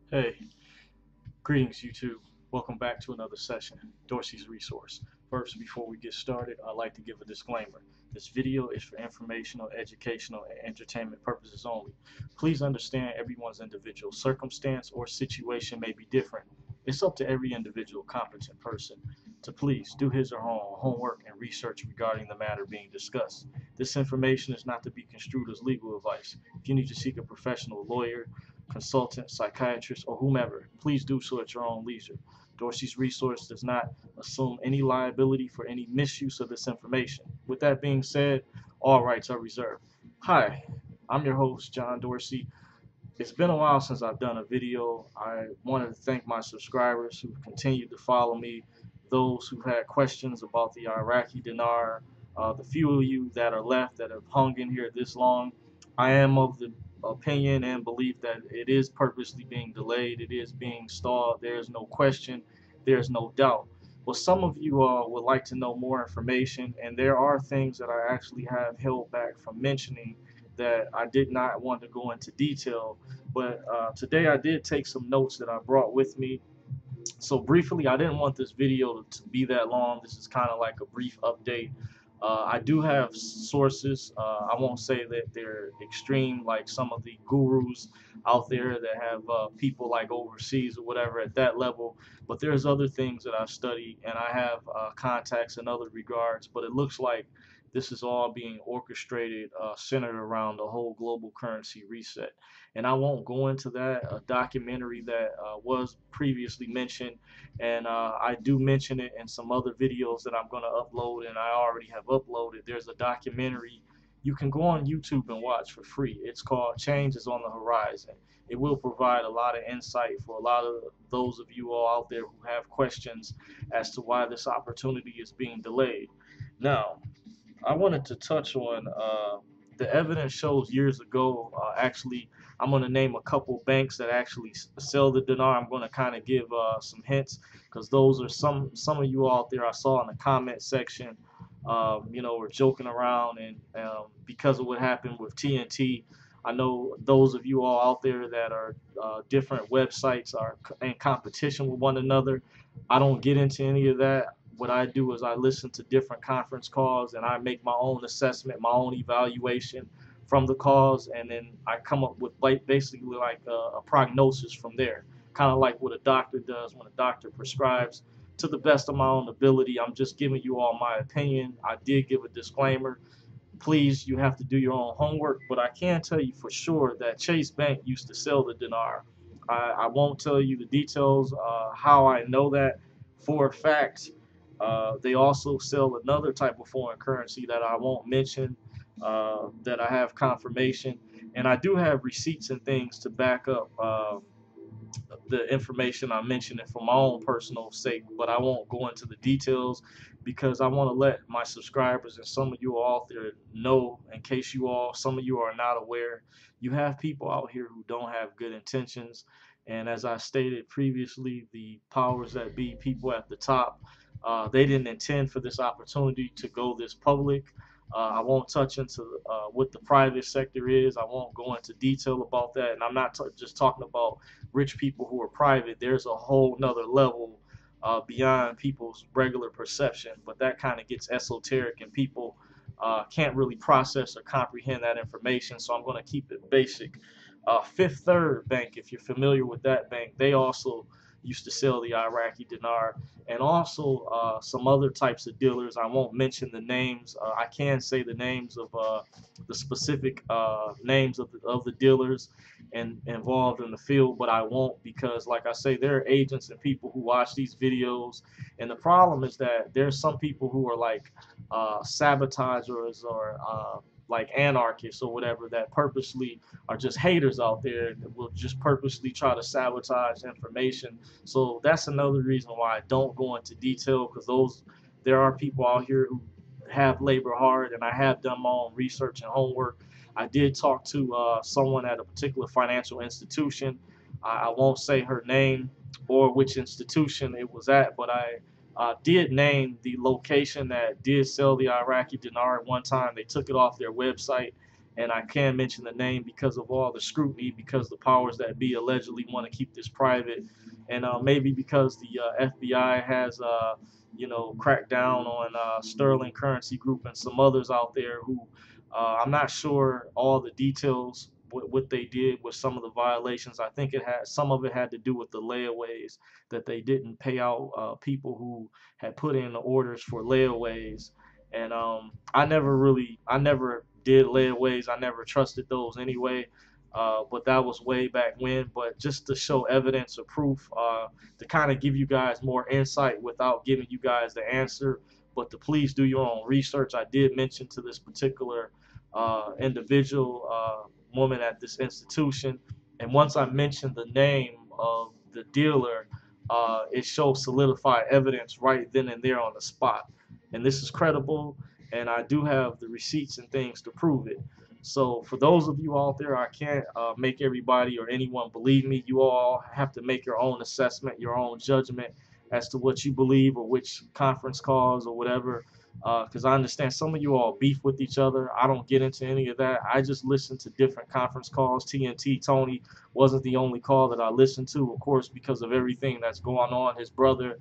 Hey, greetings YouTube. Welcome back to another session, Dorsey's Resource. First, before we get started, I'd like to give a disclaimer. This video is for informational, educational, and entertainment purposes only. Please understand everyone's individual circumstance or situation may be different. It's up to every individual competent person to please do his or her own homework and research regarding the matter being discussed. This information is not to be construed as legal advice. If you need to seek a professional lawyer, consultant, psychiatrist, or whomever, please do so at your own leisure. Dorsey's Resource does not assume any liability for any misuse of this information. With that being said, all rights are reserved. Hi, I'm your host, John Dorsey. It's been a while since I've done a video. I wanted to thank my subscribers who continued to follow me, those who had questions about the Iraqi Dinar, the few of you that are left that have hung in here this long. I am of the opinion and belief that it is purposely being delayed. It is being stalled. There's no question. There's no doubt. Well, some of you would like to know more information, and there are things that I actually have held back from mentioning that I did not want to go into detail. But today I did take some notes that I brought with me. So briefly, I didn't want this video to be that long. This is kind of like a brief update. I do have sources. I won't say that they're extreme like some of the gurus out there that have people like overseas or whatever at that level. But there's other things that I study and I have contacts in other regards. But it looks like this is all being orchestrated, centered around the whole global currency reset. And I won't go into that. A documentary that was previously mentioned, and I do mention it in some other videos that I'm going to upload, and I already have uploaded. There's a documentary you can go on YouTube and watch for free. It's called Change is on the Horizon. It will provide a lot of insight for a lot of those of you all out there who have questions as to why this opportunity is being delayed. Now, I wanted to touch on the evidence shows years ago. Actually, I'm going to name a couple banks that actually sell the dinar. I'm going to kind of give some hints because those are some of you out there I saw in the comment section. Were joking around, and because of what happened with TNT, I know those of you all out there that are different websites are in competition with one another. I don't get into any of that. What I do is I listen to different conference calls and I make my own assessment, my own evaluation from the calls, and then I come up with basically like a prognosis from there, kind of like what a doctor does when a doctor prescribes. To the best of my own ability, I'm just giving you all my opinion. I did give a disclaimer. Please, you have to do your own homework, but I can tell you for sure that Chase Bank used to sell the dinar. I won't tell you the details, how I know that for a fact. They also sell another type of foreign currency that I won't mention, that I have confirmation. And I do have receipts and things to back up the information I'm mentioning for my own personal sake, but I won't go into the details because I want to let my subscribers and some of you all out there know, in case some of you are not aware, you have people out here who don't have good intentions. And as I stated previously, the powers that be, people at the top, they didn't intend for this opportunity to go this public. I won't touch into what the private sector is. I won't go into detail about that. And I'm not just talking about rich people who are private. There's a whole nother level beyond people's regular perception. But that kind of gets esoteric and people can't really process or comprehend that information. So I'm going to keep it basic. Fifth Third Bank, if you're familiar with that bank, they also used to sell the Iraqi dinar, and also some other types of dealers. I won't mention the names. I can say the names of the specific names of the dealers and involved in the field, but I won't because, like I say, there are agents and people who watch these videos, and the problem is that there's some people who are like sabotagers or like anarchists or whatever that purposely are just haters out there and will just purposely try to sabotage information. So that's another reason why I don't go into detail, because there are people out here who have labored hard, and I have done my own research and homework. I did talk to someone at a particular financial institution. I won't say her name or which institution it was at, but I did name the location that did sell the Iraqi dinar at one time. They took it off their website, and I can mention the name because of all the scrutiny, because the powers that be allegedly want to keep this private, and maybe because the FBI has, cracked down on Sterling Currency Group and some others out there who I'm not sure all the details what they did with some of the violations. I think some of it had to do with the layaways that they didn't pay out people who had put in the orders for layaways, and I never did layaways. I never trusted those anyway. But that was way back when. But just to show evidence or proof, to kind of give you guys more insight without giving you guys the answer, but to please do your own research. I did mention to this particular individual woman at this institution, and once I mentioned the name of the dealer, it shows solidified evidence right then and there on the spot. And this is credible, and I do have the receipts and things to prove it. So for those of you out there, I can't make everybody or anyone believe me. You all have to make your own assessment, your own judgment as to what you believe or which conference calls or whatever. Because I understand some of you all beef with each other. I don't get into any of that. I just listen to different conference calls. TNT Tony wasn't the only call that I listened to, of course, because of everything that's going on. His brother,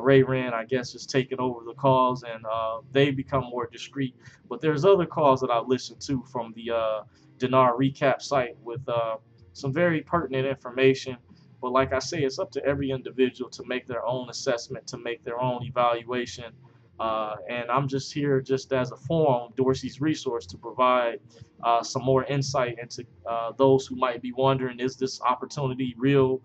Ray Rand, I guess, is taking over the calls, and they become more discreet. But there's other calls that I've listened to from the Dinar recap site with some very pertinent information. But like I say, it's up to every individual to make their own assessment, to make their own evaluation. And I'm just here just as a forum, Dorsey's resource, to provide some more insight into those who might be wondering, is this opportunity real?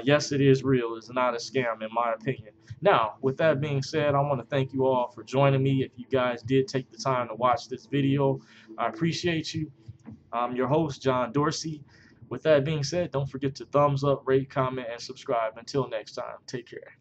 Yes, it is real. It's not a scam, in my opinion. Now, with that being said, I want to thank you all for joining me. If you guys did take the time to watch this video, I appreciate you. I'm your host, John Dorsey. With that being said, don't forget to thumbs up, rate, comment, and subscribe. Until next time, take care.